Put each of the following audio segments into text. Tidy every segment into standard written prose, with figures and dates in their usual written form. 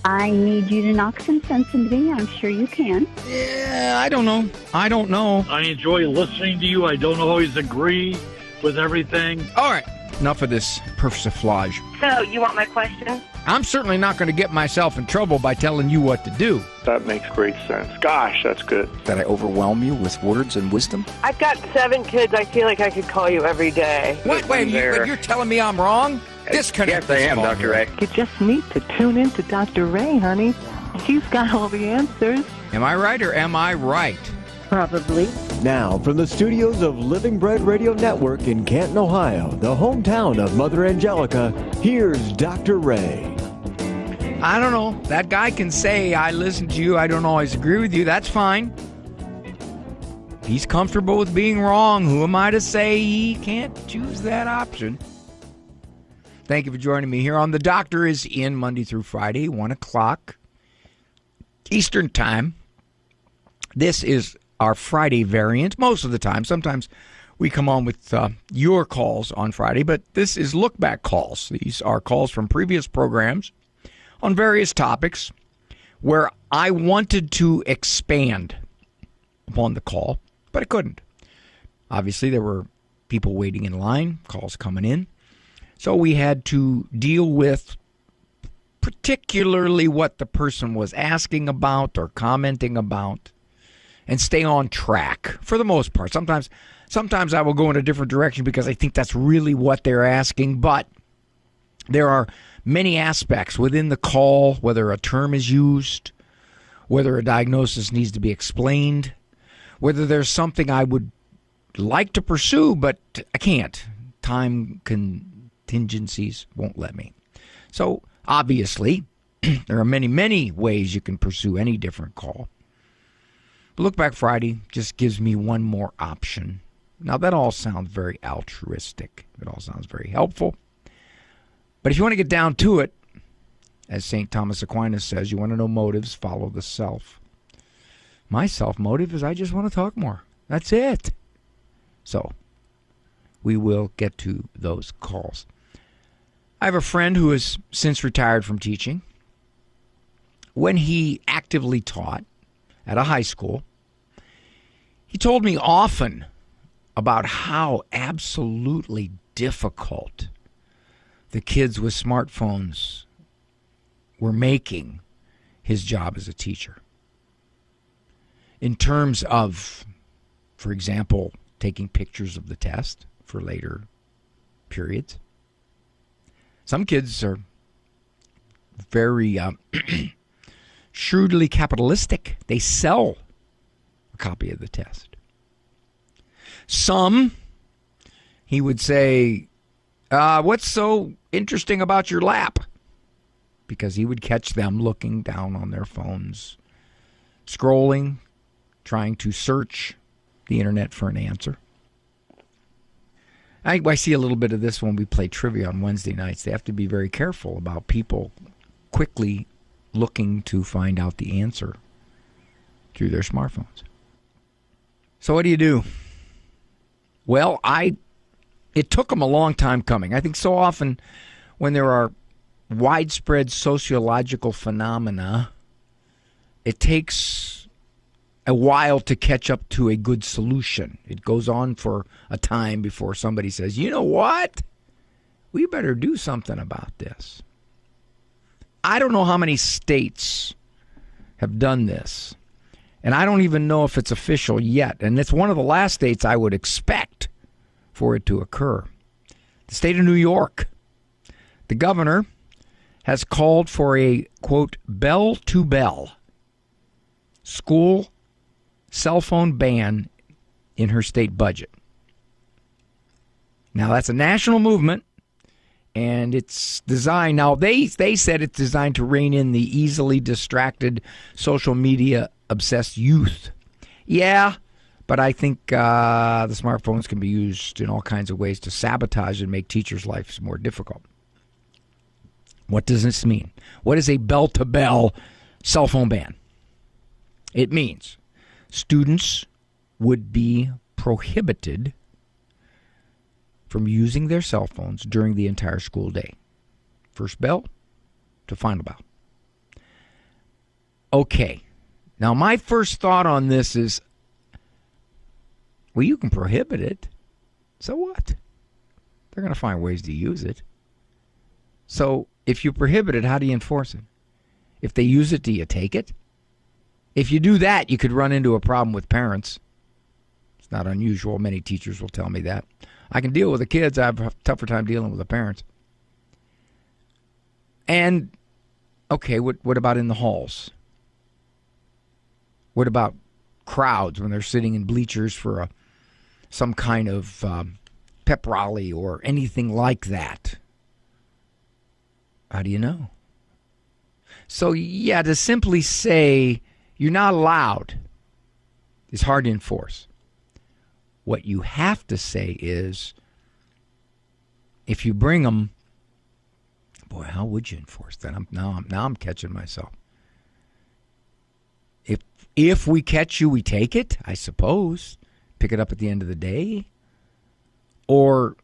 I need you to knock some sense into me. I'm sure you can. Yeah, I don't know. I enjoy listening to you. I don't always agree with everything. All right, enough of this persiflage. So, you want my question? I'm certainly not going to get myself in trouble by telling you what to do. That makes great sense. Gosh, that's good. That I overwhelm you with words and wisdom? I've got 7 kids. I feel like I could call you every day. What? Wait, you're telling me I'm wrong? Disconnect. Yes, I am, Dr. Ray. You just need to tune in to Dr. Ray, honey. He's got all the answers. Am I right or am I right? Probably. Now, from the studios of Living Bread Radio Network in Canton, Ohio, the hometown of Mother Angelica, here's Dr. Ray. I don't know. That guy can say, I listen to you, I don't always agree with you. That's fine. He's comfortable with being wrong. Who am I to say he can't choose that option? Thank you for joining me here on The Doctor is In, Monday through Friday, 1 o'clock Eastern Time. This is our Friday variant most of the time. Sometimes we come on with your calls on Friday, but this is look-back calls. These are calls from previous programs on various topics where I wanted to expand upon the call, but I couldn't. Obviously, there were people waiting in line, calls coming in. So we had to deal with particularly what the person was asking about or commenting about and stay on track for the most part. Sometimes I will go in a different direction because I think that's really what they're asking, but there are many aspects within the call, whether a term is used, whether a diagnosis needs to be explained, whether there's something I would like to pursue, but I can't. Time contingencies won't let me. So, obviously, there are many, many ways you can pursue any different call. But Look Back Friday just gives me one more option. Now, that all sounds very altruistic. It all sounds very helpful. But if you want to get down to it, as St. Thomas Aquinas says, you want to know motives, follow the self. My self-motive is I just want to talk more. That's it. So, we will get to those calls. I have a friend who has since retired from teaching. When he actively taught at a high school, he told me often about how absolutely difficult the kids with smartphones were making his job as a teacher. In terms of, for example, taking pictures of the test for later periods. Some kids are very shrewdly capitalistic. They sell a copy of the test. Some, he would say, what's so interesting about your lap? Because he would catch them looking down on their phones, scrolling, trying to search the internet for an answer. I see a little bit of this when we play trivia on Wednesday nights. They have to be very careful about people quickly looking to find out the answer through their smartphones. So what do? Well, it took them a long time coming. I think so often when there are widespread sociological phenomena, it takes a while to catch up to a good solution. It goes on for a time before somebody says, you know what? We better do something about this. I don't know how many states have done this, and I don't even know if it's official yet. And it's one of the last states I would expect for it to occur. The state of New York. The governor has called for a, quote, bell-to-bell school cell phone ban in her state budget. Now, that's a national movement, and it's designed, now they said it's designed to rein in the easily distracted, social media obsessed youth. Yeah, but I think the smartphones can be used in all kinds of ways to sabotage and make teachers' lives more difficult. What does this mean? What is a bell-to-bell cell phone ban? It means students would be prohibited from using their cell phones during the entire school day. First bell to final bell. Okay. Now, my first thought on this is, well, you can prohibit it. So what? They're going to find ways to use it. So if you prohibit it, how do you enforce it? If they use it, do you take it? If you do that, you could run into a problem with parents. It's not unusual. Many teachers will tell me that. I can deal with the kids. I have a tougher time dealing with the parents. And, okay, what about in the halls? What about crowds when they're sitting in bleachers for some kind of pep rally or anything like that? How do you know? So, yeah, to simply say you're not allowed is hard to enforce. What you have to say is, if you bring them, boy, how would you enforce that? Now I'm catching myself. If we catch you, we take it, I suppose. Pick it up at the end of the day. Or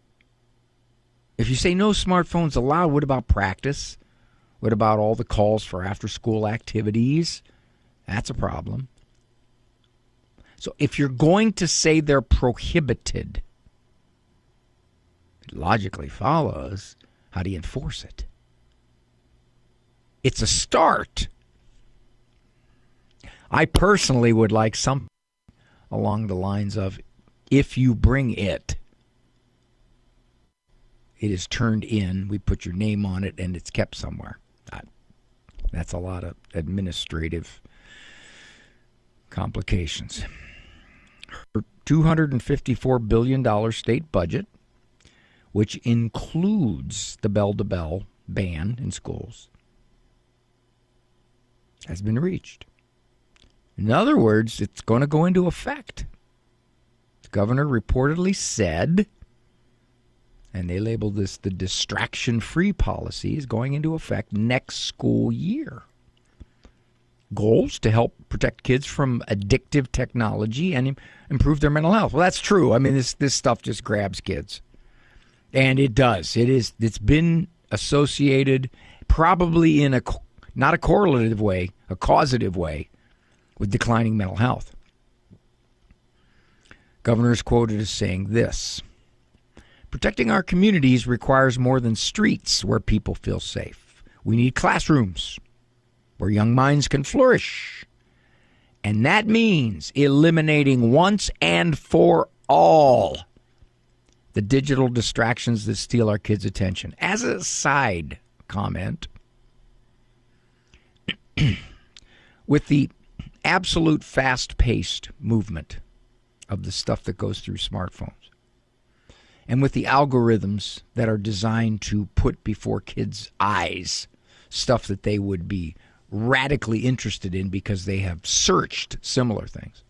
if you say no smartphones allowed, what about practice? What about all the calls for after-school activities? That's a problem. So if you're going to say they're prohibited, it logically follows, how do you enforce it? It's a start. I personally would like something along the lines of, if you bring it, it is turned in, we put your name on it, and it's kept somewhere. That's a lot of administrative complications. Her $254 billion state budget, which includes the bell-to-bell ban in schools, has been reached. In other words, it's going to go into effect. The governor reportedly said, and they labeled this the distraction-free policy, is going into effect next school year. Goals to help protect kids from addictive technology and improve their mental health. Well, that's true. I mean, this stuff just grabs kids. And it does. It's been associated probably in not a correlative way, a causative way, with declining mental health. Governor is quoted as saying this: protecting our communities requires more than streets where people feel safe. We need classrooms where young minds can flourish. And that means eliminating once and for all the digital distractions that steal our kids' attention. As a side comment, with the absolute fast-paced movement of the stuff that goes through smartphones, and with the algorithms that are designed to put before kids' eyes stuff that they would be radically interested in because they have searched similar things,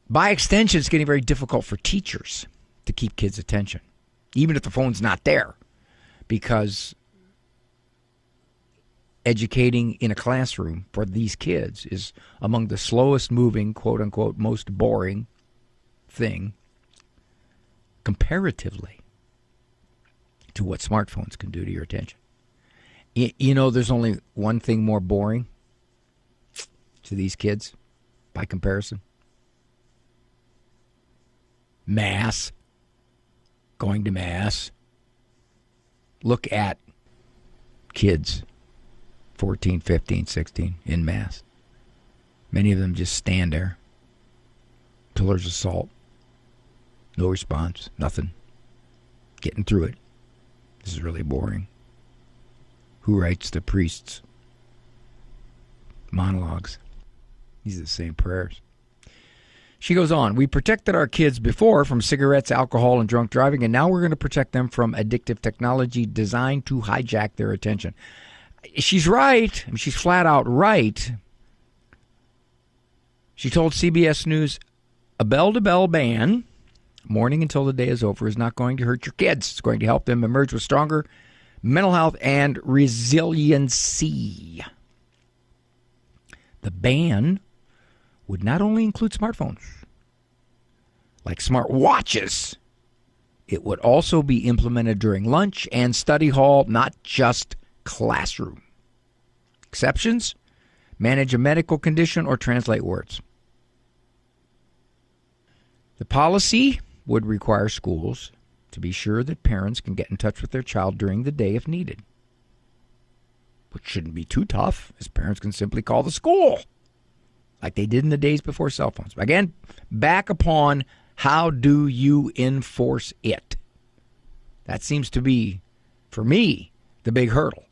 by extension, it's getting very difficult for teachers to keep kids' attention, even if the phone's not there, because educating in a classroom for these kids is among the slowest moving, quote-unquote, most boring thing comparatively to what smartphones can do to your attention. You know, there's only one thing more boring to these kids by comparison. Mass. Going to mass. Look at kids 14, 15, 16 in mass. Many of them just stand there. Pillars of salt. No response. Nothing. Getting through it. This is really boring. Who writes the priests' monologues? These are the same prayers. She goes on, we protected our kids before from cigarettes, alcohol, and drunk driving, and now we're going to protect them from addictive technology designed to hijack their attention. She's right. I mean, she's flat out right. She told CBS News, a bell-to-bell ban, morning until the day is over, is not going to hurt your kids. It's going to help them emerge with stronger mental health and resiliency. The ban would not only include smartphones, like smart watches, it would also be implemented during lunch and study hall, not just classroom. Exceptions? manage a medical condition, or translate words. The policy would require schools to be sure that parents can get in touch with their child during the day if needed, which shouldn't be too tough, as parents can simply call the school like they did in the days before cell phones. Again, back upon how do you enforce it? That seems to be, for me, the big hurdle.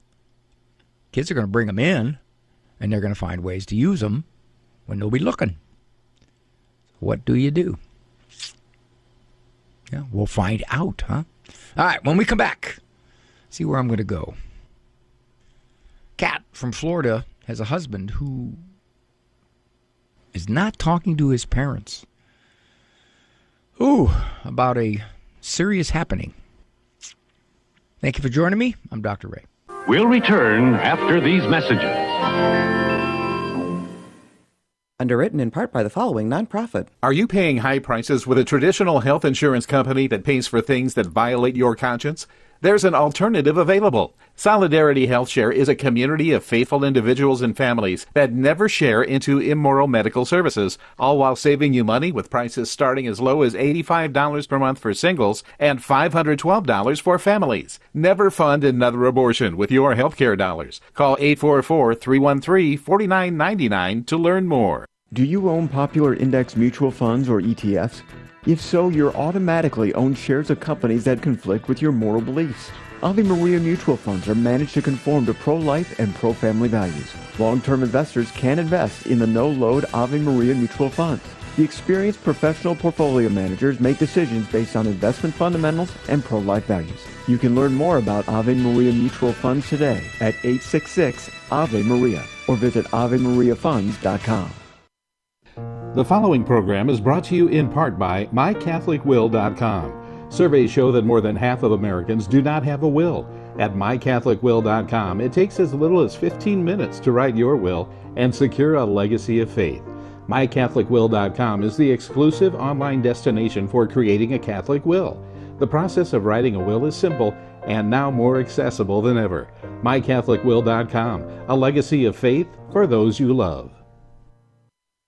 Kids are going to bring them in, and they're going to find ways to use them when nobody's looking. What do you do? Yeah, we'll find out, huh? All right, when we come back, see where I'm going to go. Kat from Florida has a husband who is not talking to his parents. About a serious happening. Thank you for joining me. I'm Dr. Ray. We'll return after these messages. Underwritten in part by the following nonprofit. Are you paying high prices with a traditional health insurance company that pays for things that violate your conscience? There's an alternative available. Solidarity HealthShare is a community of faithful individuals and families that never share into immoral medical services, all while saving you money with prices starting as low as $85 per month for singles and $512 for families. Never fund another abortion with your healthcare dollars. Call 844-313-4999 to learn more. Do you own popular index mutual funds or ETFs? If so, you're automatically own shares of companies that conflict with your moral beliefs. Ave Maria mutual funds are managed to conform to pro-life and pro-family values. Long-term investors can invest in the no-load Ave Maria mutual funds. The experienced professional portfolio managers make decisions based on investment fundamentals and pro-life values. You can learn more about Ave Maria mutual funds today at 866-AVE-MARIA or visit AveMariaFunds.com. The following program is brought to you in part by MyCatholicWill.com. Surveys show that more than half of Americans do not have a will. At MyCatholicWill.com, it takes as little as 15 minutes to write your will and secure a legacy of faith. MyCatholicWill.com is the exclusive online destination for creating a Catholic will. The process of writing a will is simple and now more accessible than ever. MyCatholicWill.com, a legacy of faith for those you love.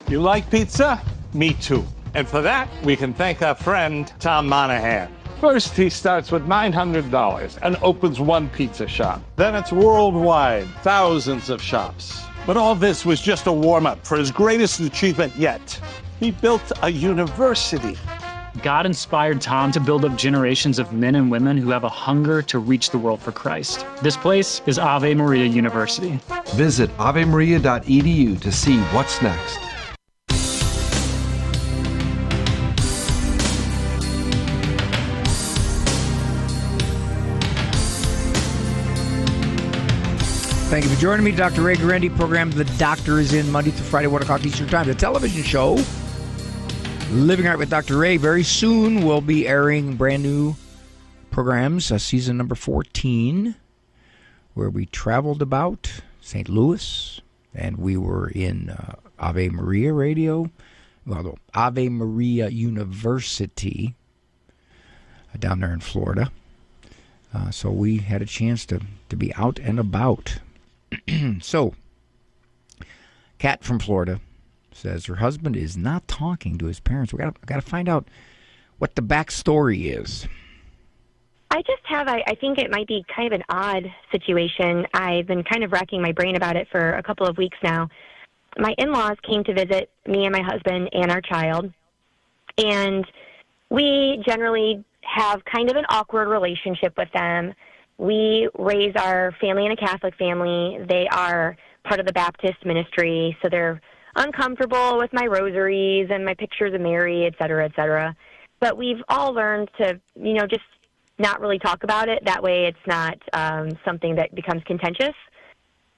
You like pizza? Me too. And for that, we can thank our friend, Tom Monahan. First, he starts with $900 and opens one pizza shop. Then it's worldwide, thousands of shops. But all this was just a warm-up for his greatest achievement yet. He built a university. God inspired Tom to build up generations of men and women who have a hunger to reach the world for Christ. This place is Ave Maria University. Visit avemaria.edu to see what's next. Thank you for joining me. Dr. Ray Guarendi, program The Doctor is in Monday through Friday, 1 o'clock Eastern Time. The television show, Living Art with Dr. Ray, very soon will be airing brand new programs, season number 14, where we traveled about St. Louis, and we were in Ave Maria Radio, well, Ave Maria University, down there in Florida. So we had a chance to be out and about. So, Kat from Florida says her husband is not talking to his parents. We got to find out what the backstory is. I just have, I think it might be kind of an odd situation. I've been kind of racking my brain about it for a couple of weeks now. My in-laws came to visit me and my husband and our child, and we generally have kind of an awkward relationship with them. We raise our family in a Catholic family. They are part of the Baptist ministry, so they're uncomfortable with my rosaries and my pictures of Mary, et cetera, et cetera. But we've all learned to, just not really talk about it. That way it's not something that becomes contentious.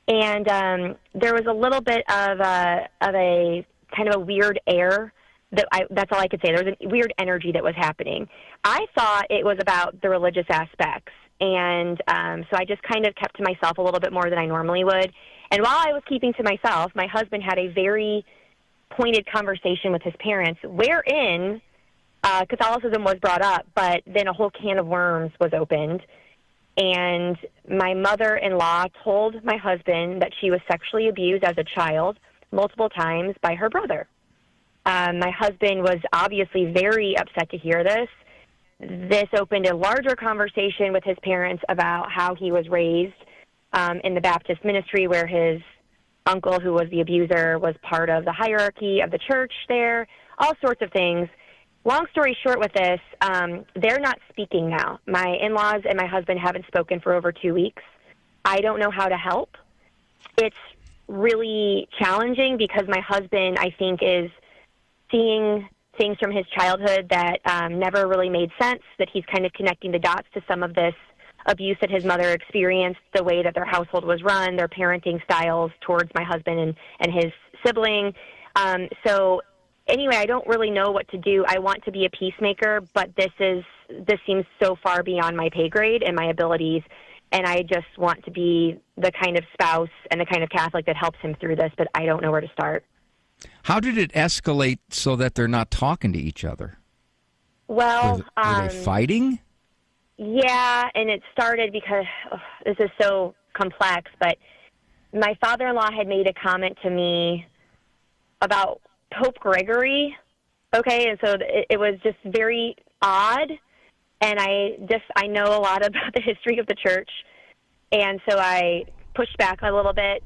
And there was a little bit of a kind of a weird air. That's all I could say. There was a weird energy that was happening. I thought it was about the religious aspects, and so I just kind of kept to myself a little bit more than I normally would. And while I was keeping to myself, my husband had a very pointed conversation with his parents, wherein Catholicism was brought up, but then a whole can of worms was opened. And my mother-in-law told my husband that she was sexually abused as a child multiple times by her brother. My husband was obviously very upset to hear this. This opened a larger conversation with his parents about how he was raised in the Baptist ministry, where his uncle, who was the abuser, was part of the hierarchy of the church there, all sorts of things. Long story short with this, they're not speaking now. My in-laws and my husband haven't spoken for over 2 weeks. I don't know how to help. It's really challenging because my husband, I think, is seeing things from his childhood that never really made sense, that he's kind of connecting the dots to some of this abuse that his mother experienced, the way that their household was run, their parenting styles towards my husband and his sibling. So anyway, I don't really know what to do. I want to be a peacemaker, but this seems so far beyond my pay grade and my abilities, and I just want to be the kind of spouse and the kind of Catholic that helps him through this, but I don't know where to start. How did it escalate so that they're not talking to each other? Well, were they fighting? Yeah, and it started because this is so complex, but my father-in-law had made a comment to me about Pope Gregory, okay, and so it was just very odd, and I know a lot about the history of the church, and so I pushed back a little bit,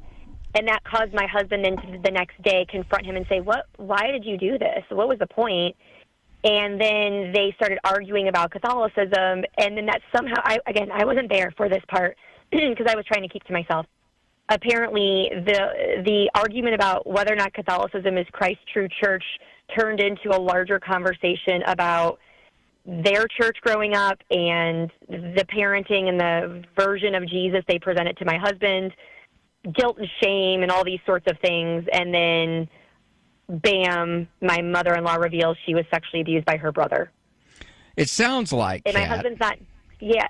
and that caused my husband then to the next day confront him and say, why did you do this? What was the point? And then they started arguing about Catholicism, and then that somehow, I wasn't there for this part because I was trying to keep to myself. Apparently, the argument about whether or not Catholicism is Christ's true church turned into a larger conversation about their church growing up and the parenting and the version of Jesus they presented to my husband, guilt and shame and all these sorts of things. And then, bam, my mother-in-law reveals she was sexually abused by her brother. It sounds like, and my husband's not, yeah,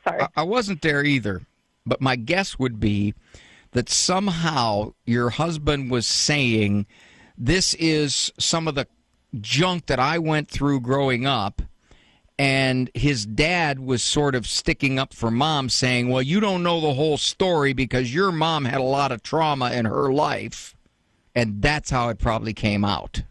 sorry. I wasn't there either. But my guess would be that somehow your husband was saying, this is some of the junk that I went through growing up, and his dad was sort of sticking up for mom, saying, well, you don't know the whole story because your mom had a lot of trauma in her life, and that's how it probably came out.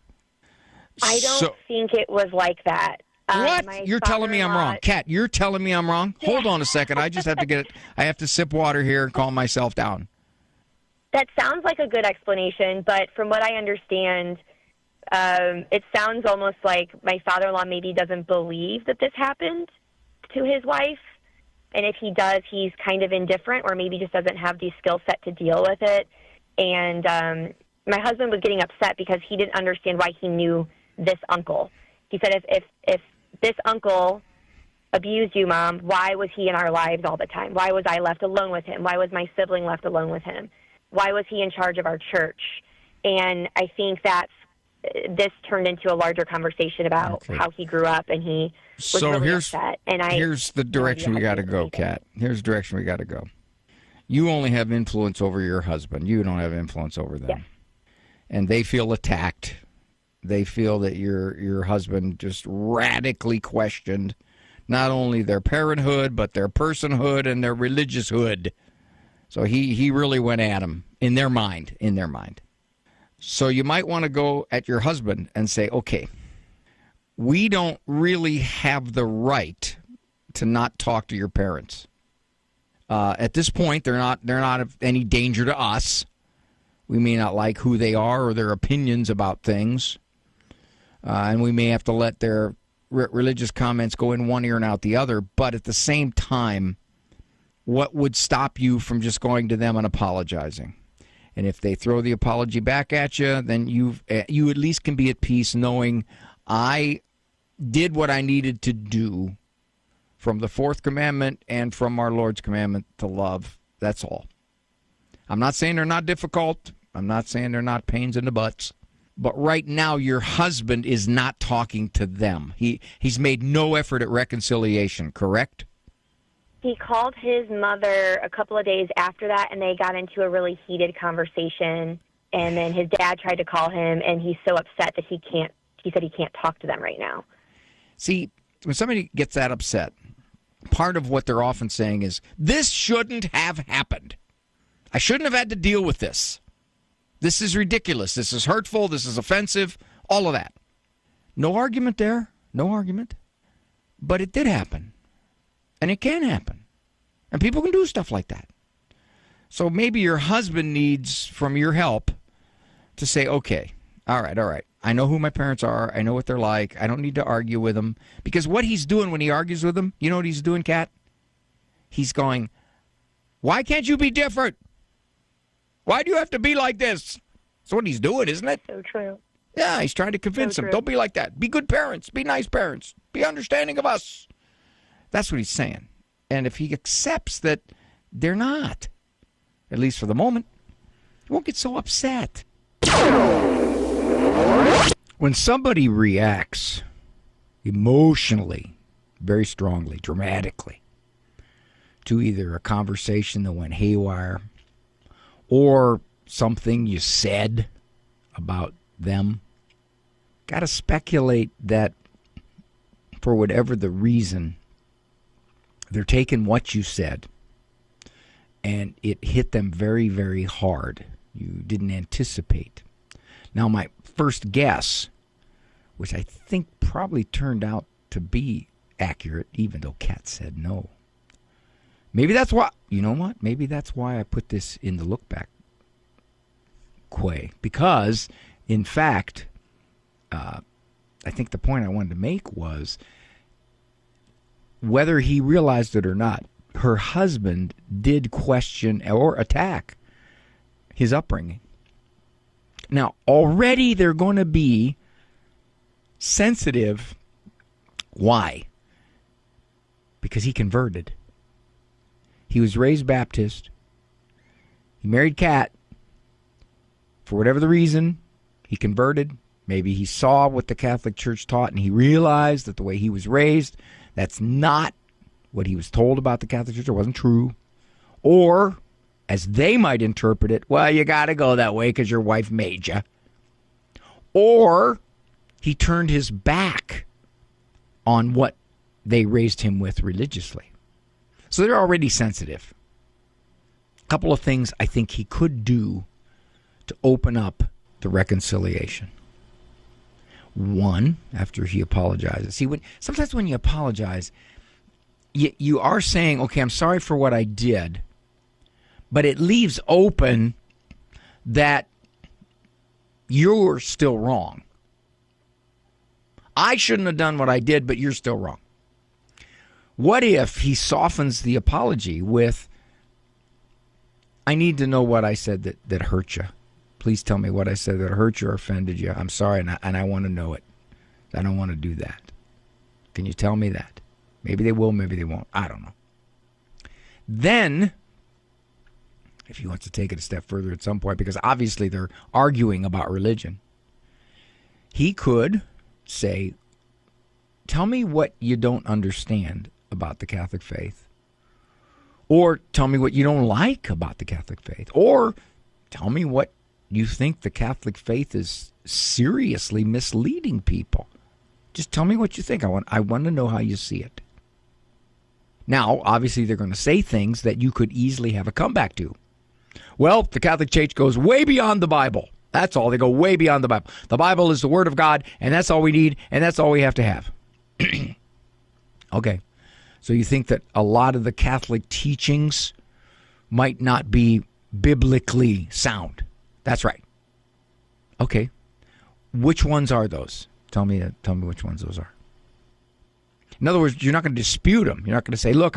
I don't think it was like that. What? You're telling me I'm wrong. Kat, you're telling me I'm wrong? Hold on a second. I just have to get it. I have to sip water here and calm myself down. That sounds like a good explanation, but from what I understand, it sounds almost like my father-in-law maybe doesn't believe that this happened to his wife. And if he does, he's kind of indifferent or maybe just doesn't have the skill set to deal with it. And my husband was getting upset because he didn't understand why he knew this uncle. He said, if this uncle abused you, Mom, why was he in our lives all the time? Why was I left alone with him? Why was my sibling left alone with him? Why was he in charge of our church? And I think this turned into a larger conversation about how he grew up, and he was really upset. And here's the direction we got to go, Kat. Here's the direction we got to go. You only have influence over your husband. You don't have influence over them. Yes. And they feel attacked. They feel that your husband just radically questioned not only their parenthood, but their personhood and their religioushood. So he really went at them in their mind. So you might want to go at your husband and say, okay, we don't really have the right to not talk to your parents. At this point, they're not of any danger to us. We may not like who they are or their opinions about things. And we may have to let their religious comments go in one ear and out the other. But at the same time, what would stop you from just going to them and apologizing? And if they throw the apology back at you, then you at least can be at peace knowing I did what I needed to do from the fourth commandment and from our Lord's commandment to love. That's all. I'm not saying they're not difficult. I'm not saying they're not pains in the butts. But right now, your husband is not talking to them. He's made no effort at reconciliation, correct? He called his mother a couple of days after that, and they got into a really heated conversation. And then his dad tried to call him, and he's so upset that he said he can't talk to them right now. See, when somebody gets that upset, part of what they're often saying is, this shouldn't have happened. I shouldn't have had to deal with this. This is ridiculous. This is hurtful. This is offensive. All of that. No argument there. No argument. But it did happen. And it can happen. And people can do stuff like that. So maybe your husband needs from your help to say, okay, all right. I know who my parents are. I know what they're like. I don't need to argue with them. Because what he's doing when he argues with them, you know what he's doing, Kat? He's going, why can't you be different? Why do you have to be like this? That's what he's doing, isn't it? So true. Yeah, he's trying to convince them. Don't be like that. Be good parents. Be nice parents. Be understanding of us. That's what he's saying. And if he accepts that they're not, at least for the moment, he won't get so upset. When somebody reacts emotionally, very strongly, dramatically, to either a conversation that went haywire or something you said about them, got to speculate that for whatever the reason, they're taking what you said and it hit them very, very hard. You didn't anticipate. Now, my first guess, which I think probably turned out to be accurate, even though Kat said no. Maybe that's why, you know what? Maybe that's why I put this in the look back quay. Because, in fact, I think the point I wanted to make was whether he realized it or not, her husband did question or attack his upbringing. Now, already they're going to be sensitive. Why? Because he converted. He was raised Baptist. He married Kat. For whatever the reason, he converted. Maybe he saw what the Catholic Church taught and he realized that the way he was raised, that's not what he was told about the Catholic Church. It wasn't true. Or, as they might interpret it, well, you got to go that way because your wife made you. Or he turned his back on what they raised him with religiously. So they're already sensitive. A couple of things I think he could do to open up the reconciliation. One, after he apologizes. See, sometimes when you apologize, you are saying, okay, I'm sorry for what I did, but it leaves open that you're still wrong. I shouldn't have done what I did, but you're still wrong. What if he softens the apology with, I need to know what I said that hurt you. Please tell me what I said that hurt you or offended you. I'm sorry, and I want to know it. I don't want to do that. Can you tell me that? Maybe they will, maybe they won't. I don't know. Then, if he wants to take it a step further at some point, because obviously they're arguing about religion, he could say, tell me what you don't understand about the Catholic faith. Or tell me what you don't like about the Catholic faith. Or tell me what you think the Catholic faith is seriously misleading people. Just tell me what you think. I want to know how you see it. Now, obviously, they're going to say things that you could easily have a comeback to. Well, the Catholic Church goes way beyond the Bible. That's all. They go way beyond the Bible. The Bible is the Word of God, and that's all we need, and that's all we have to have. Okay. So you think that a lot of the Catholic teachings might not be biblically sound. That's right. Okay. Which ones are those? Tell me which ones those are. In other words, you're not going to dispute them. You're not going to say, look,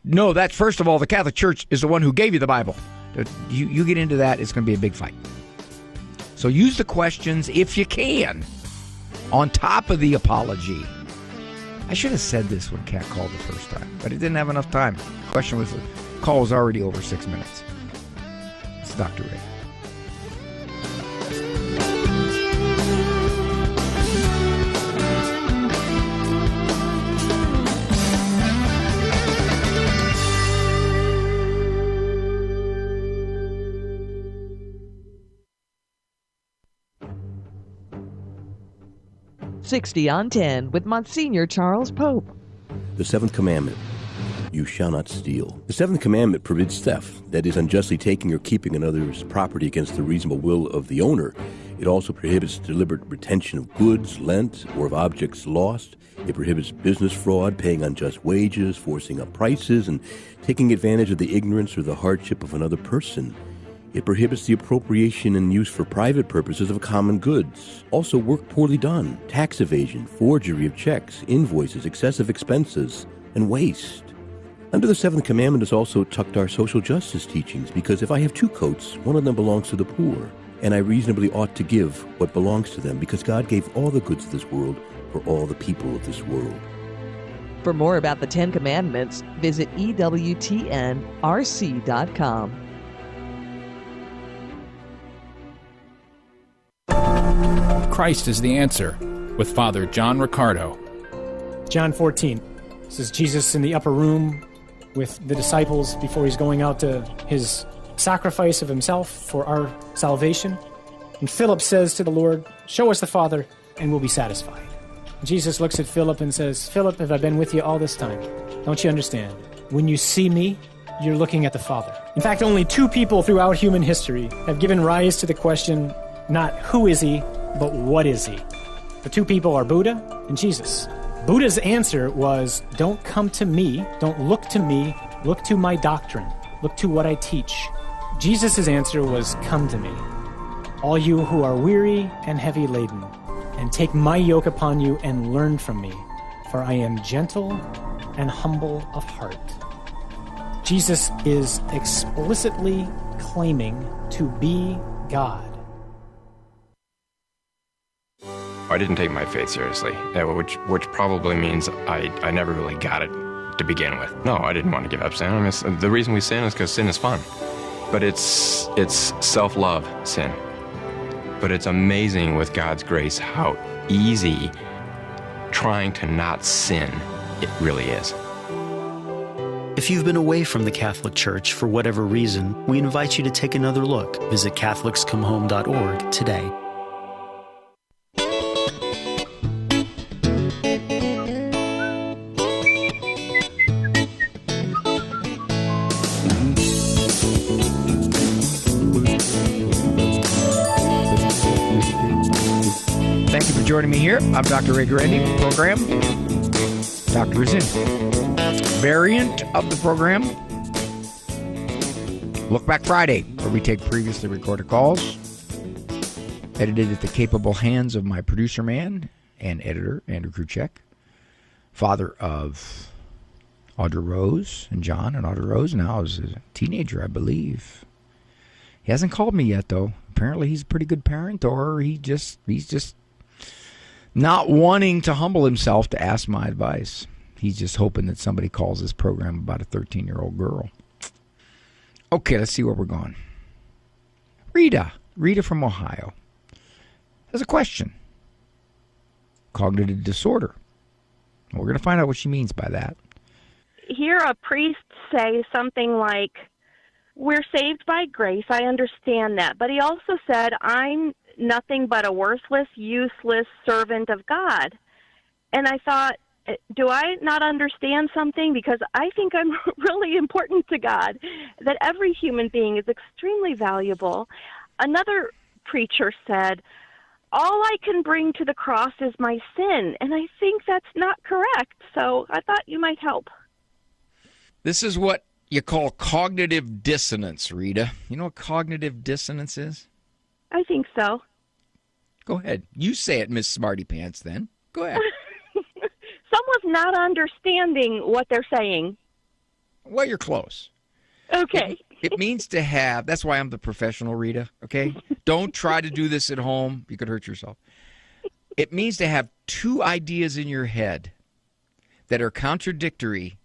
no, that first of all, the Catholic Church is the one who gave you the Bible. You get into that, it's going to be a big fight. So use the questions, if you can, on top of the apology. I should have said this when Kat called the first time, but it didn't have enough time. The call was already over 6 minutes. It's Dr. Ray. #60 on 10 with Monsignor Charles Pope. The seventh commandment, You shall not steal. The seventh commandment forbids theft, that is, unjustly taking or keeping another's property against the reasonable will of the owner. It also prohibits deliberate retention of goods lent or of objects lost. It prohibits business fraud, paying unjust wages, forcing up prices, and taking advantage of the ignorance or the hardship of another person. It prohibits the appropriation and use for private purposes of common goods. Also, work poorly done, tax evasion, forgery of checks, invoices, excessive expenses, and waste. Under the seventh commandment is also tucked our social justice teachings, because if I have two coats, one of them belongs to the poor, and I reasonably ought to give what belongs to them, because God gave all the goods of this world for all the people of this world. For more about the Ten Commandments, visit EWTNRC.com. Christ is the Answer with Father John Riccardo. John 14. This is Jesus in the upper room with the disciples before he's going out to his sacrifice of himself for our salvation. And Philip says to the Lord, "Show us the Father, and we'll be satisfied." And Jesus looks at Philip and says, "Philip, have I been with you all this time? Don't you understand? When you see me, you're looking at the Father." In fact, only two people throughout human history have given rise to the question, not who is he, but what is he? The two people are Buddha and Jesus. Buddha's answer was, don't come to me, don't look to me, look to my doctrine, look to what I teach. Jesus' answer was, come to me, all you who are weary and heavy laden, and take my yoke upon you and learn from me, for I am gentle and humble of heart. Jesus is explicitly claiming to be God. I didn't take my faith seriously, which probably means I never really got it to begin with. No, I didn't want to give up sin. I mean, the reason we sin is because sin is fun. But it's self-love sin. But it's amazing with God's grace how easy trying to not sin it really is. If you've been away from the Catholic Church for whatever reason, we invite you to take another look. Visit CatholicsComeHome.org today. Thank you for joining me here. I'm Dr. Ray Guarendi. Program. Doctor is in. Variant of the program. Look Back Friday, where we take previously recorded calls. Edited at the capable hands of my producer man and editor, Andrew Kruchek. Father of Audra Rose and John and Audra Rose now is a teenager, I believe. He hasn't called me yet, though. Apparently he's a pretty good parent, or he's just not wanting to humble himself to ask my advice. He's just hoping that somebody calls this program about a 13-year-old girl. Okay, let's see where we're going. Rita from Ohio, has a question. Cognitive disorder. We're going to find out what she means by that. Hear a priest say something like, we're saved by grace, I understand that. But he also said, I'm nothing but a worthless, useless servant of God. And I thought, do I not understand something? Because I think I'm really important to God, that every human being is extremely valuable. Another preacher said, all I can bring to the cross is my sin. And I think that's not correct. So I thought you might help. This is what you call cognitive dissonance, Rita. You know what cognitive dissonance is? I think so. Go ahead. You say it, Miss Smarty Pants, then. Go ahead. Someone's not understanding what they're saying. Well, you're close. Okay. It means to have, that's why I'm the professional, Rita, okay? Don't try to do this at home. You could hurt yourself. It means to have two ideas in your head that are contradictory,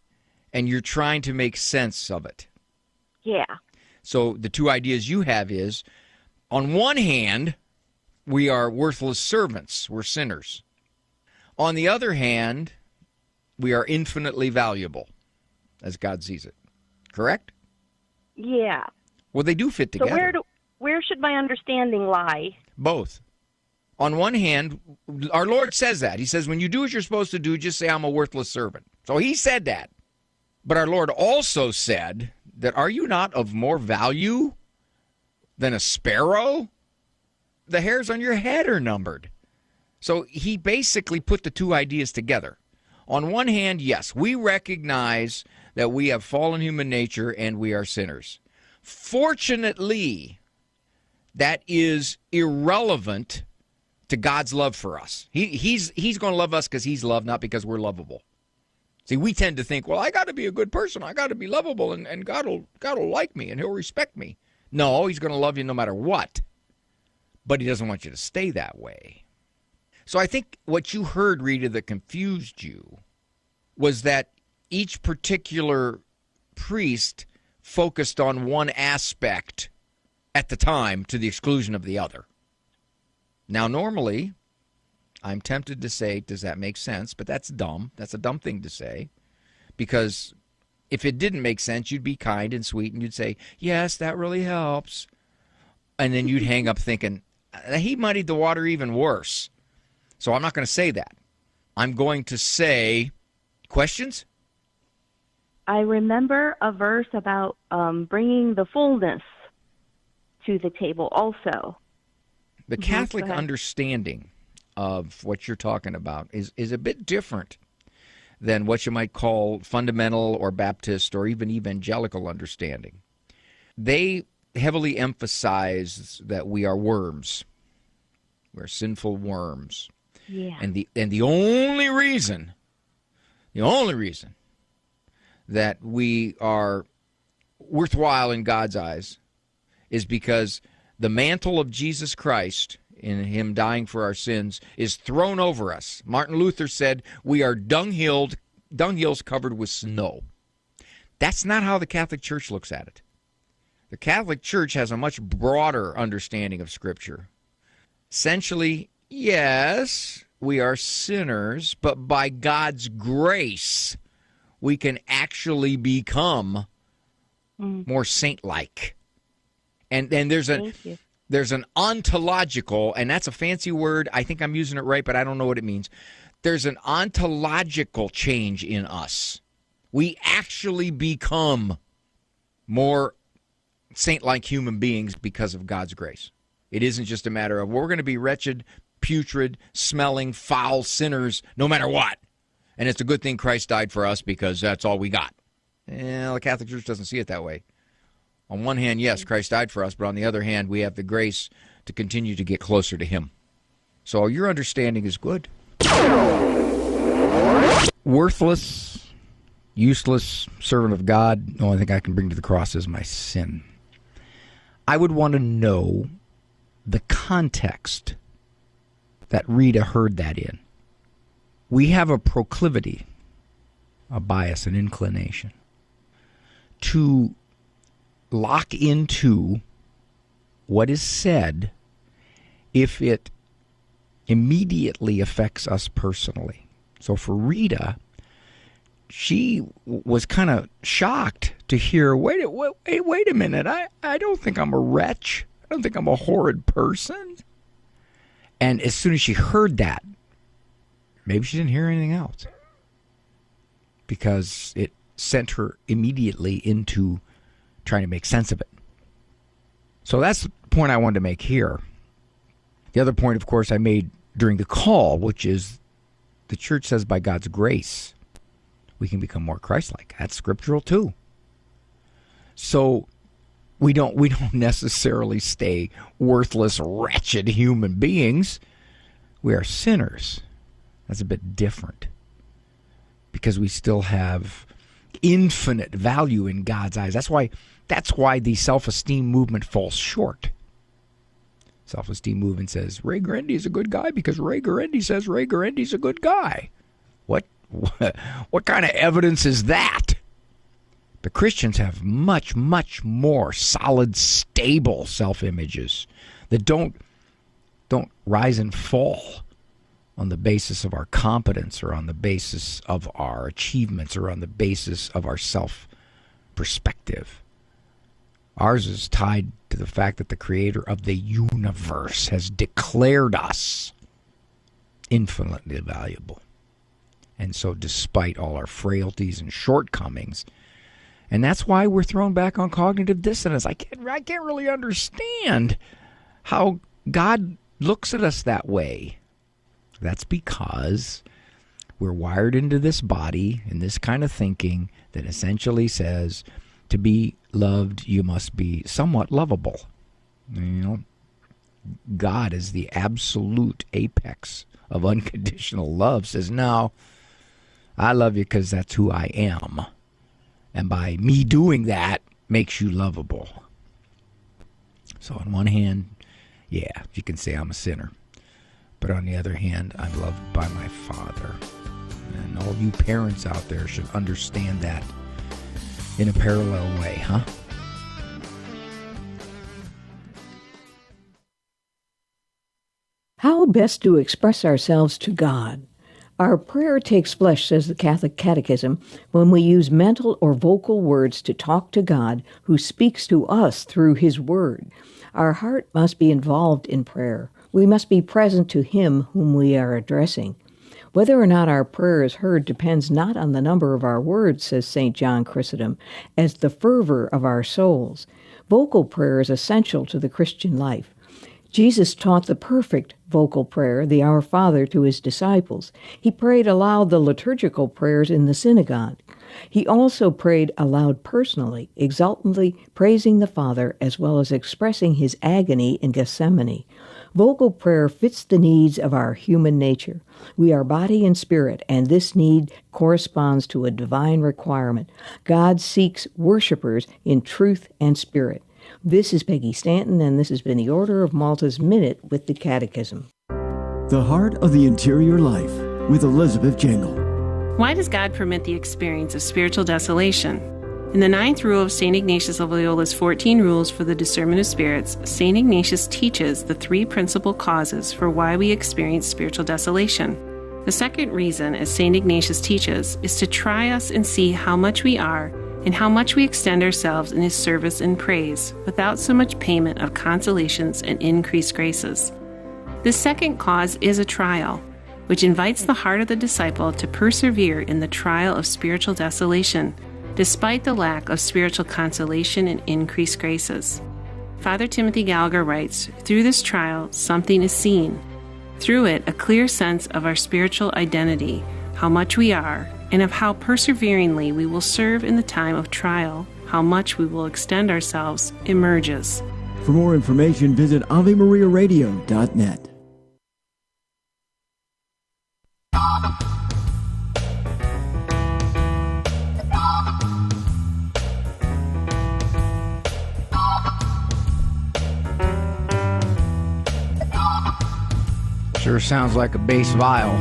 and you're trying to make sense of it. Yeah. So the two ideas you have is, on one hand, we are worthless servants. We're sinners. On the other hand, we are infinitely valuable, as God sees it. Correct? Yeah. Well, they do fit together. So where should my understanding lie? Both. On one hand, our Lord says that. He says, when you do what you're supposed to do, just say, I'm a worthless servant. So he said that. But our Lord also said that, are you not of more value than a sparrow? The hairs on your head are numbered. So he basically put the two ideas together. On one hand, yes, we recognize that we have fallen human nature and we are sinners. Fortunately, that is irrelevant to God's love for us. He's going to love us because he's loved, not because we're lovable. See, we tend to think, well, I got to be a good person. I got to be lovable, and God will like me, and he'll respect me. No, he's going to love you no matter what. But he doesn't want you to stay that way. So I think what you heard, Rita, that confused you was that each particular priest focused on one aspect at the time to the exclusion of the other. Now, normally, I'm tempted to say, does that make sense? But that's dumb. That's a dumb thing to say. Because if it didn't make sense, you'd be kind and sweet and you'd say, yes, that really helps. And then you'd hang up thinking, he muddied the water even worse. So I'm not going to say that. I'm going to say, questions? I remember a verse about bringing the fullness to the table also. The Catholic understanding of what you're talking about is a bit different than what you might call fundamental or Baptist or even evangelical understanding. They heavily emphasize that we are worms. We're sinful worms. Yeah. And the only reason that we are worthwhile in God's eyes is because the mantle of Jesus Christ in him dying for our sins is thrown over us. Martin Luther said, we are dunghills covered with snow. That's not how the Catholic Church looks at it. The Catholic Church has a much broader understanding of Scripture. Essentially, yes, we are sinners, but by God's grace, we can actually become more saint-like. And there's an ontological, and that's a fancy word. I think I'm using it right, but I don't know what it means. There's an ontological change in us. We actually become more saint-like human beings because of God's grace. It isn't just a matter of we're going to be wretched, putrid, smelling, foul sinners no matter what. And it's a good thing Christ died for us because that's all we got. The Catholic Church doesn't see it that way. On one hand, yes, Christ died for us, but on the other hand, we have the grace to continue to get closer to him. So your understanding is good. Worthless, useless servant of God, the only thing I can bring to the cross is my sin. I would want to know the context that Rita heard that in. We have a proclivity, a bias, an inclination to lock into what is said if it immediately affects us personally. So for Rita, she was kind of shocked to hear, wait a minute, I don't think I'm a wretch. I don't think I'm a horrid person. And as soon as she heard that, maybe she didn't hear anything else because it sent her immediately into trying to make sense of it. So that's the point I wanted to make here. The other point, of course, I made during the call, which is the church says by God's grace, we can become more Christ-like. That's scriptural too. So we don't necessarily stay worthless, wretched human beings. We are sinners. That's a bit different because we still have infinite value in God's eyes. That's why the self-esteem movement falls short. Self-esteem movement says Ray Guarendi's a good guy because Ray Guarendi says Ray Guarendi's a good guy. What kind of evidence is that? The Christians have much, much more solid, stable self-images that don't rise and fall on the basis of our competence or on the basis of our achievements or on the basis of our self-perspective. Ours is tied to the fact that the creator of the universe has declared us infinitely valuable. And so despite all our frailties and shortcomings, and that's why we're thrown back on cognitive dissonance. I can't really understand how God looks at us that way. That's because we're wired into this body and this kind of thinking that essentially says to be loved, you must be somewhat lovable. You know, God is the absolute apex of unconditional love, says, no, I love you because that's who I am. And by me doing that makes you lovable. So on one hand, yeah, you can say I'm a sinner. But on the other hand, I'm loved by my Father. And all you parents out there should understand that in a parallel way, huh? How best to express ourselves to God? Our prayer takes flesh, says the Catholic Catechism, when we use mental or vocal words to talk to God, who speaks to us through His Word. Our heart must be involved in prayer. We must be present to Him whom we are addressing. Whether or not our prayer is heard depends not on the number of our words, says St. John Chrysostom, as the fervor of our souls. Vocal prayer is essential to the Christian life. Jesus taught the perfect vocal prayer, the Our Father, to His disciples. He prayed aloud the liturgical prayers in the synagogue. He also prayed aloud personally, exultantly praising the Father as well as expressing His agony in Gethsemane. Vocal prayer fits the needs of our human nature. We are body and spirit, and this need corresponds to a divine requirement. God seeks worshipers in truth and spirit. This is Peggy Stanton, and this has been the Order of Malta's Minute with the Catechism. The Heart of the Interior Life with Elizabeth Jingle. Why does God permit the experience of spiritual desolation? In the 9th rule of St. Ignatius of Loyola's 14 Rules for the Discernment of Spirits, St. Ignatius teaches the 3 principal causes for why we experience spiritual desolation. The second reason, as St. Ignatius teaches, is to try us and see how much we are and how much we extend ourselves in His service and praise, without so much payment of consolations and increased graces. This second cause is a trial, which invites the heart of the disciple to persevere in the trial of spiritual desolation, despite the lack of spiritual consolation and increased graces. Father Timothy Gallagher writes, through this trial, something is seen. Through it, a clear sense of our spiritual identity, how much we are, and of how perseveringly we will serve in the time of trial, how much we will extend ourselves, emerges. For more information, visit AveMariaRadio.net. Sure sounds like a bass viol,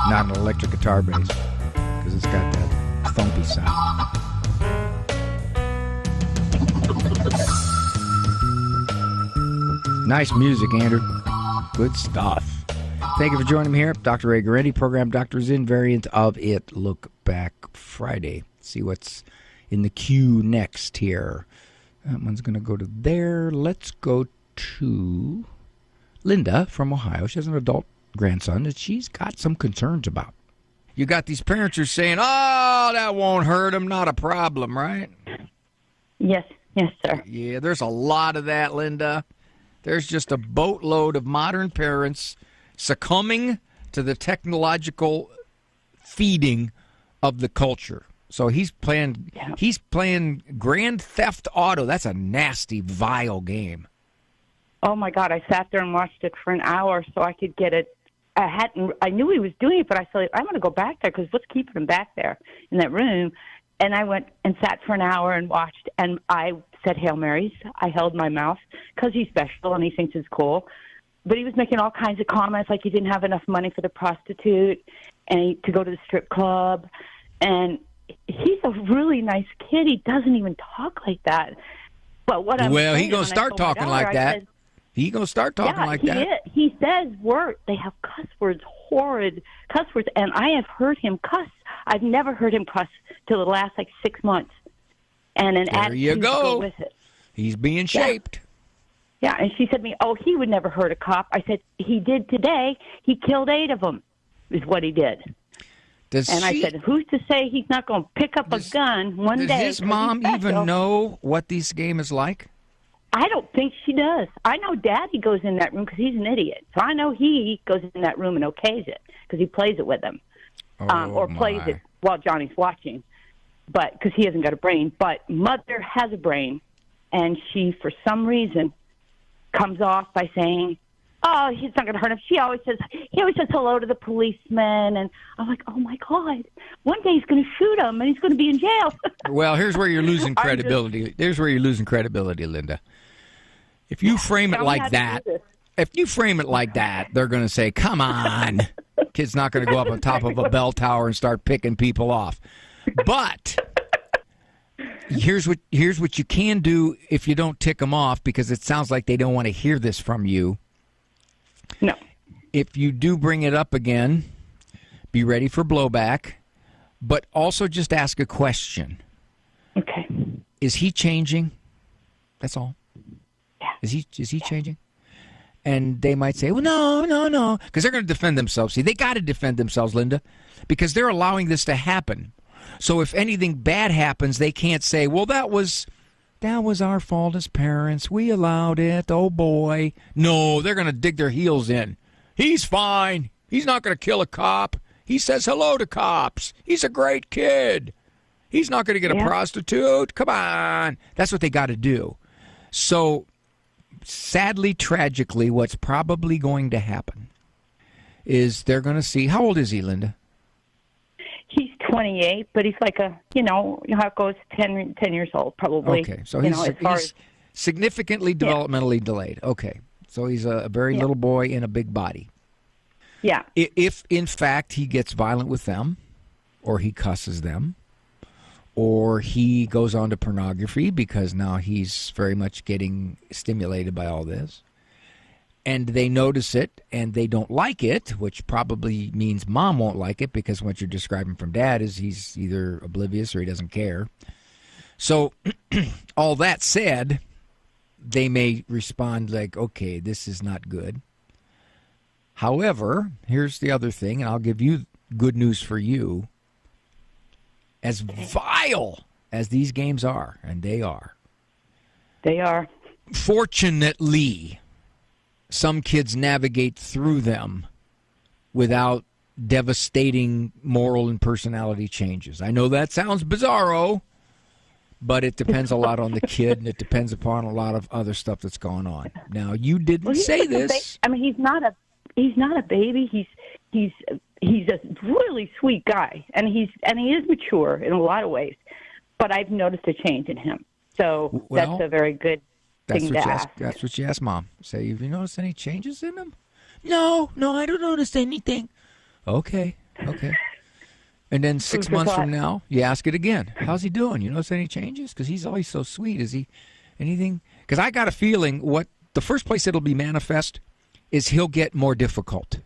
not an electric guitar bass, because it's got that thumpy sound. Nice music, Andrew. Good stuff. Thank you for joining me here. Dr. Ray Guarendi, program Doctor's Invariant of It. Look Back Friday. See what's in the queue next here. That one's going to go to there. Let's go to Linda from Ohio. She has an adult grandson that she's got some concerns about. You got these parents who are saying, oh, that won't hurt him, not a problem, right? Yes, sir. Yeah, there's a lot of that, Linda. There's just a boatload of modern parents succumbing to the technological feeding of the culture. So he's playing Grand Theft Auto. That's a nasty, vile game. Oh my God! I sat there and watched it for an hour so I could get it. I knew he was doing it, but I said, I'm going to go back there because what's keeping him back there in that room? And I went and sat for an hour and watched, and I said Hail Marys. I held my mouth because he's special and he thinks it's cool. But he was making all kinds of comments like he didn't have enough money for the prostitute and to go to the strip club. And he's a really nice kid. He doesn't even talk like that. But what I'm well, he's going to start talking like that. He's going to start talking like that. He says words. They have cuss words, horrid cuss words. And I have heard him cuss. I've never heard him cuss till the last 6 months. And an there you go. With it. He's being shaped. Yeah, and she said to me, oh, he would never hurt a cop. I said, he did today. He killed 8 of them, is what he did. I said, who's to say he's not going to pick up a gun one day? Does his mom even know what this game is like? I don't think she does. I know Daddy goes in that room because he's an idiot. So I know he goes in that room and okays it because he plays it with them. Or plays it while Johnny's watching, but because he hasn't got a brain. But Mother has a brain, and she, for some reason, comes off by saying, "Oh, he's not going to hurt him." He always says hello to the policeman, and I'm like, "Oh my God, one day he's going to shoot him, and he's going to be in jail." Well, here's where you're losing credibility. Here's where you're losing credibility, Linda. If you frame it like that, they're going to say, "Come on." Kid's not going to go up on top of a bell tower and start picking people off. But here's what you can do if you don't tick them off, because it sounds like they don't want to hear this from you. No. If you do bring it up again, be ready for blowback, but also just ask a question. Okay. Is he changing? That's all. Yeah. Is he changing? And they might say, well, no, because they're going to defend themselves. See, they got to defend themselves, Linda, because they're allowing this to happen. So if anything bad happens, they can't say, well, that was our fault as parents. We allowed it. Oh, boy. No, they're going to dig their heels in. He's fine. He's not going to kill a cop. He says hello to cops. He's a great kid. He's not going to get a prostitute. Come on. That's what they got to do. So sadly, tragically, what's probably going to happen is they're going to see. How old is he, Linda? He's 28, but he's like how it goes, 10 years old, probably. Okay, so he's significantly developmentally delayed. Okay, so he's a very little boy in a big body. Yeah. If, in fact, he gets violent with them, or he cusses them, or he goes on to pornography because now he's very much getting stimulated by all this, and they notice it and they don't like it, which probably means Mom won't like it, because what you're describing from Dad is he's either oblivious or he doesn't care. So all that said, they may respond like, okay, this is not good. However, here's the other thing, and I'll give you good news for you. As vile as these games are, and they are, fortunately, some kids navigate through them without devastating moral and personality changes. I know that sounds bizarro, but it depends a lot on the kid, and it depends upon a lot of other stuff that's going on. Now, you didn't say this. I mean, he's not a baby. He's a really sweet guy, and he is mature in a lot of ways. But I've noticed a change in him, so that's a very good thing to ask. That's what you ask Mom. Say, have you noticed any changes in him? No, I don't notice anything. Okay. And then 6 months from now, you ask it again. How's he doing? You notice any changes? Because he's always so sweet. Is he anything? Because I got a feeling the first place it'll be manifest is he'll get more difficult.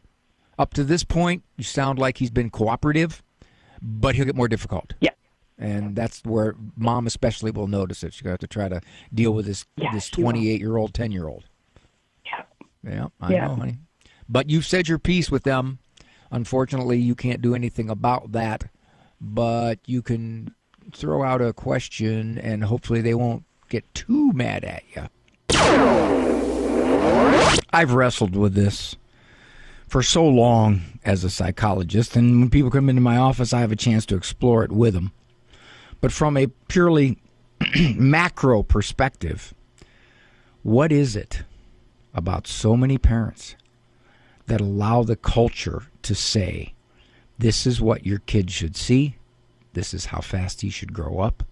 Up to this point, you sound like he's been cooperative, but he'll get more difficult. Yeah. And that's where Mom especially will notice it. She's going to have to try to deal with this 28-year-old, 10-year-old. Yeah. Yeah, I know, honey. But you've said your piece with them. Unfortunately, you can't do anything about that, but you can throw out a question, and hopefully they won't get too mad at you. I've wrestled with this for so long as a psychologist, and when people come into my office, I have a chance to explore it with them. But from a purely macro perspective, what is it about so many parents that allow the culture to say, this is what your kid should see, this is how fast he should grow up,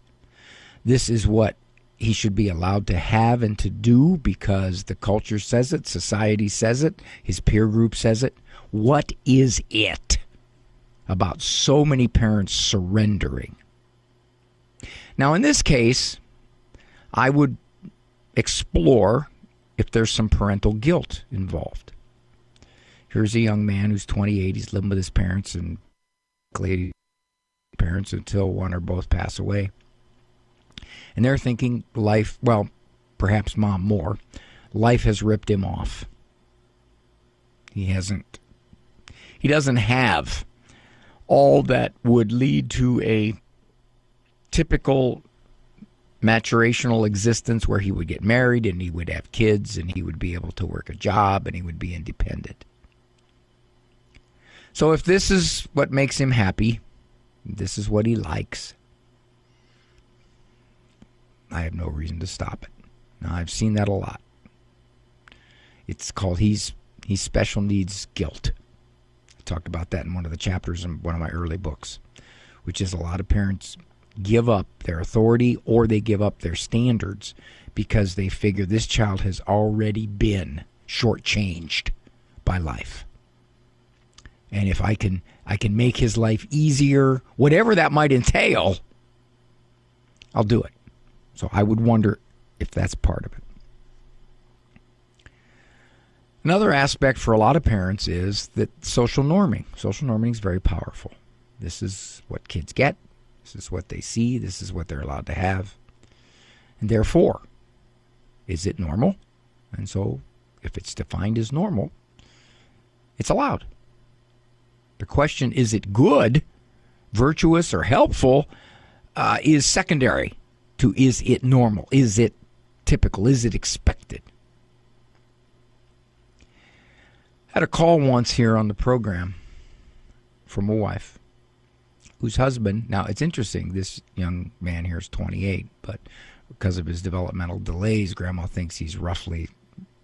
this is what he should be allowed to have and to do because the culture says it, society says it, his peer group says it? What is it about so many parents surrendering? Now, in this case, I would explore if there's some parental guilt involved. Here's a young man who's 28. He's living with his parents and parents until one or both pass away. And they're thinking life, well, perhaps Mom more, life has ripped him off. He doesn't have all that would lead to a typical maturational existence where he would get married and he would have kids and he would be able to work a job and he would be independent. So if this is what makes him happy, this is what he likes, I have no reason to stop it. Now, I've seen that a lot. It's called he's special needs guilt. I talked about that in one of the chapters in one of my early books, which is a lot of parents give up their authority or they give up their standards because they figure this child has already been shortchanged by life. And if I can make his life easier, whatever that might entail, I'll do it. So I would wonder if that's part of it. Another aspect for a lot of parents is that social norming. Social norming is very powerful. This is what kids get. This is what they see. This is what they're allowed to have. And therefore, is it normal? And so if it's defined as normal, it's allowed. The question, is it good, virtuous, or helpful, is secondary to is it normal? Is it typical? Is it expected? I had a call once here on the program from a wife whose husband, now it's interesting, this young man here is 28, but because of his developmental delays, Grandma thinks he's roughly,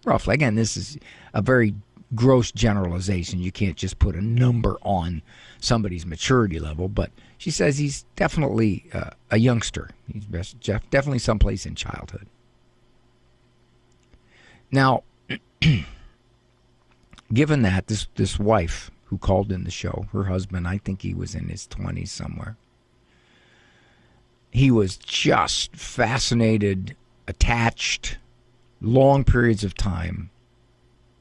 again, this is a very gross generalization. You can't just put a number on somebody's maturity level, but she says he's definitely a youngster. He's definitely someplace in childhood. Now, given that, this wife who called in the show, her husband, I think he was in his 20s somewhere, he was just fascinated, attached, long periods of time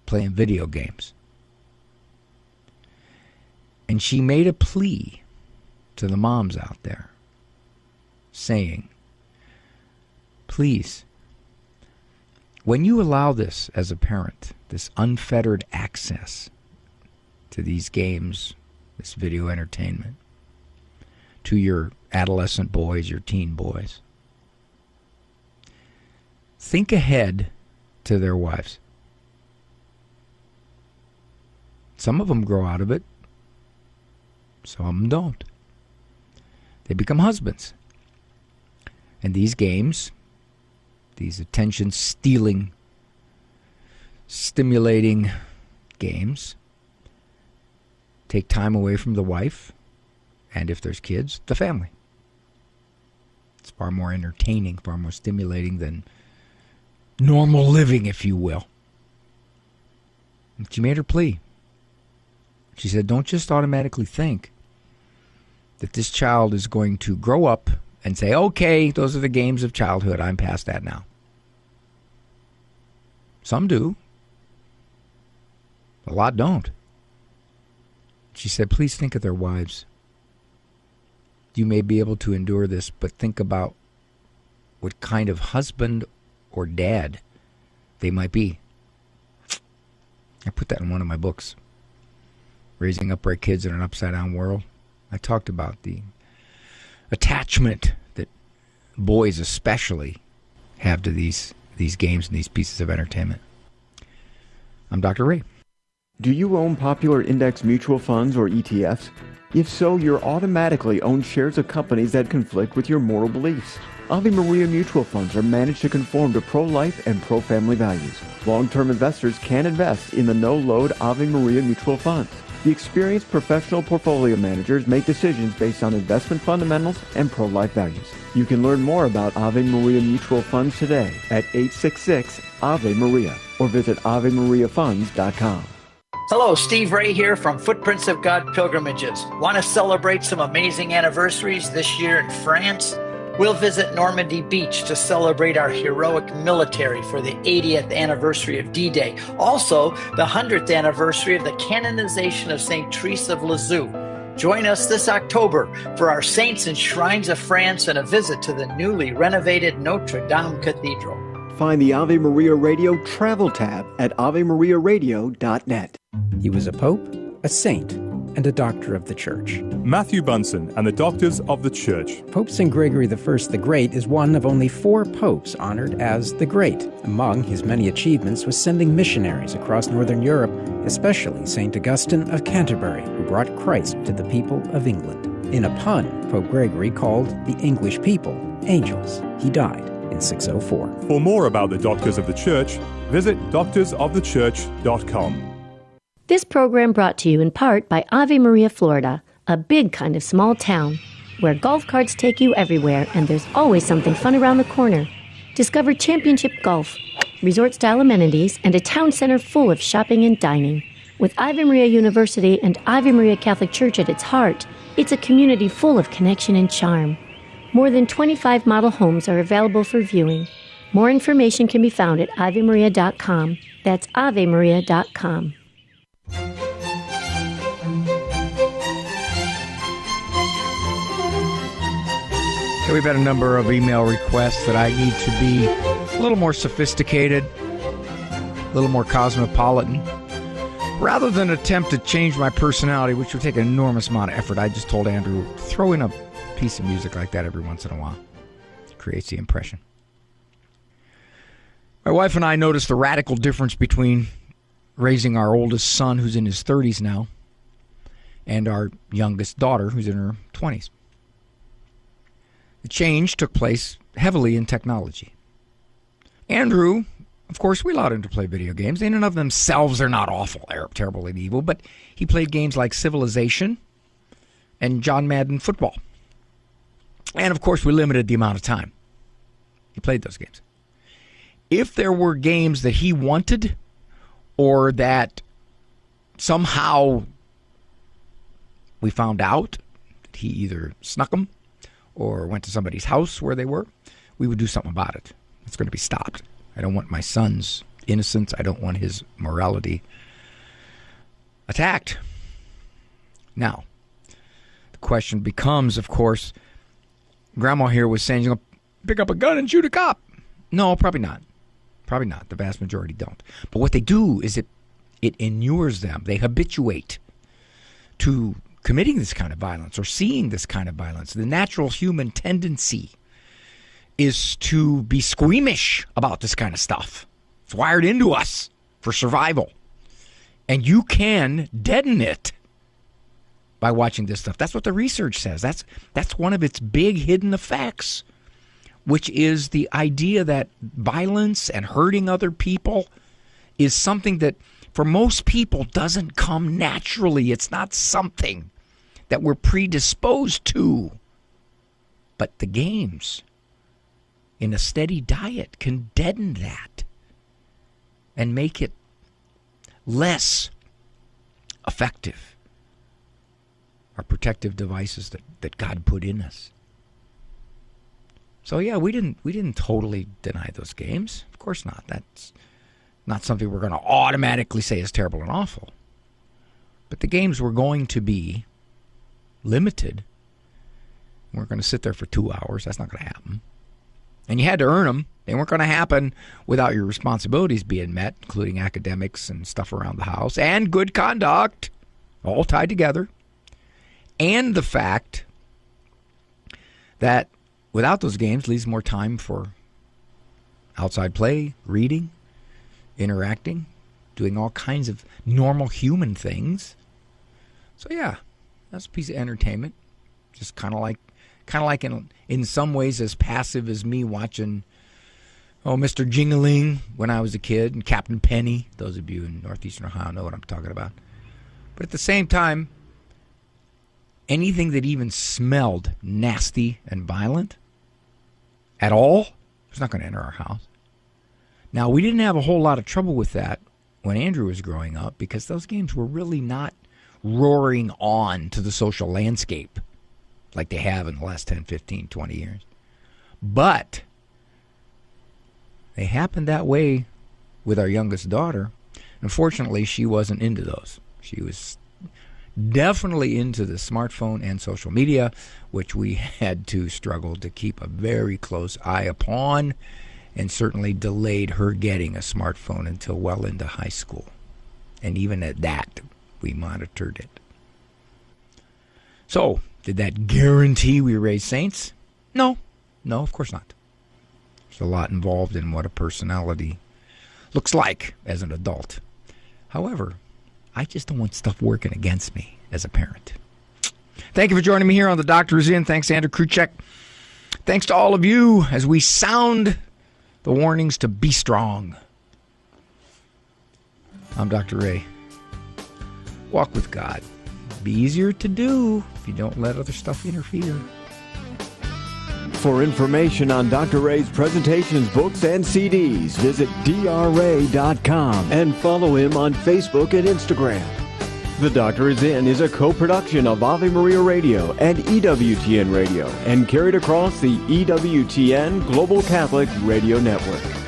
playing video games. And she made a plea to the moms out there, saying, please, when you allow this as a parent, this unfettered access to these games, this video entertainment, to your adolescent boys, your teen boys, think ahead to their wives. Some of them grow out of it. Some of them don't. They become husbands. And these games, these attention-stealing, stimulating games, take time away from the wife, and if there's kids, the family. It's far more entertaining, far more stimulating than normal living, if you will. And she made her plea. She said, don't just automatically think that this child is going to grow up and say, okay, those are the games of childhood. I'm past that now. Some do. A lot don't. She said, please think of their wives. You may be able to endure this, but think about what kind of husband or dad they might be. I put that in one of my books, Raising Upright Kids in an Upside Down World. I talked about the attachment that boys especially have to these games and these pieces of entertainment. I'm Dr. Ray. Do you own popular index mutual funds or ETFs? If so, you're automatically own shares of companies that conflict with your moral beliefs. Ave Maria mutual funds are managed to conform to pro-life and pro-family values. Long-term investors can invest in the no-load Ave Maria mutual funds. The experienced professional portfolio managers make decisions based on investment fundamentals and pro-life values. You can learn more about Ave Maria mutual funds today at 866-AVE-MARIA or visit AveMariaFunds.com. Hello, Steve Ray here from Footprints of God Pilgrimages. Want to celebrate some amazing anniversaries this year in France? We'll visit Normandy Beach to celebrate our heroic military for the 80th anniversary of D-Day. Also, the 100th anniversary of the canonization of St. Therese of Lisieux. Join us this October for our Saints and Shrines of France and a visit to the newly renovated Notre Dame Cathedral. Find the Ave Maria Radio travel tab at AveMariaRadio.net. He was a pope, a saint, and a doctor of the Church. Matthew Bunson and the Doctors of the Church. Pope St. Gregory I the Great is one of only 4 popes honored as the Great. Among his many achievements was sending missionaries across Northern Europe, especially St. Augustine of Canterbury, who brought Christ to the people of England. In a pun, Pope Gregory called the English people angels. He died in 604. For more about the Doctors of the Church, visit doctorsofthechurch.com. This program brought to you in part by Ave Maria, Florida, a big kind of small town where golf carts take you everywhere and there's always something fun around the corner. Discover championship golf, resort-style amenities, and a town center full of shopping and dining. With Ave Maria University and Ave Maria Catholic Church at its heart, it's a community full of connection and charm. More than 25 model homes are available for viewing. More information can be found at avemaria.com. That's avemaria.com. Okay, we've had a number of email requests that I need to be a little more sophisticated, a little more cosmopolitan. Rather than attempt to change my personality, which would take an enormous amount of effort, I just told Andrew, throw in a piece of music like that every once in a while. It creates the impression. My wife and I noticed the radical difference between raising our oldest son, who's in his 30s now, and our youngest daughter, who's in her 20s. The change took place heavily in technology. Andrew, of course, we allowed him to play video games. In and of themselves, they're not awful, they're terrible and evil, but he played games like Civilization and John Madden Football. And, of course, we limited the amount of time he played those games. If there were games that he wanted or that somehow we found out that he either snuck them or went to somebody's house where they were, we would do something about it. It's going to be stopped. I don't want my son's innocence. I don't want his morality attacked. Now, the question becomes, of course, Grandma here was saying, you know, pick up a gun and shoot a cop. No, probably not. Probably not. The vast majority don't. But what they do is it inures them. They habituate to committing this kind of violence or seeing this kind of violence. The natural human tendency is to be squeamish about this kind of stuff. It's wired into us for survival. And you can deaden it by watching this stuff. That's what the research says. That's one of its big hidden effects, which is the idea that violence and hurting other people is something that for most people doesn't come naturally. It's not something that we're predisposed to. But the games in a steady diet can deaden that and make it less effective. Our protective devices that God put in us. So yeah, we didn't totally deny those games. Of course not. That's not something we're going to automatically say is terrible and awful. But the games were going to be limited. We're going to sit there for 2 hours. That's not going to happen. And you had to earn them. They weren't going to happen without your responsibilities being met, including academics and stuff around the house, and good conduct, all tied together. And the fact that without those games leaves more time for outside play, reading, interacting, doing all kinds of normal human things. So yeah, that's a piece of entertainment. Just kind of like in some ways as passive as me watching Mr. Jingling when I was a kid and Captain Penny. Those of you in Northeastern Ohio know what I'm talking about. But at the same time, anything that even smelled nasty and violent at all was not going to enter our house. Now, we didn't have a whole lot of trouble with that when Andrew was growing up because those games were really not roaring on to the social landscape like they have in the last 10, 15, 20 years. But they happened that way with our youngest daughter. Unfortunately, she wasn't into those. She was definitely into the smartphone and social media, which we had to struggle to keep a very close eye upon, and certainly delayed her getting a smartphone until well into high school. And even at that, we monitored it. So, did that guarantee we raise saints? No, of course not. There's a lot involved in what a personality looks like as an adult. However, I just don't want stuff working against me as a parent. Thank you for joining me here on The Doctor Is In. Thanks, Andrew Kruchek. Thanks to all of you as we sound the warnings to be strong. I'm Dr. Ray. Walk with God. Be easier to do if you don't let other stuff interfere. For information on Dr. Ray's presentations, books, and CDs, visit drray.com and follow him on Facebook and Instagram. The Doctor Is In is a co-production of Ave Maria Radio and EWTN Radio and carried across the EWTN Global Catholic Radio Network.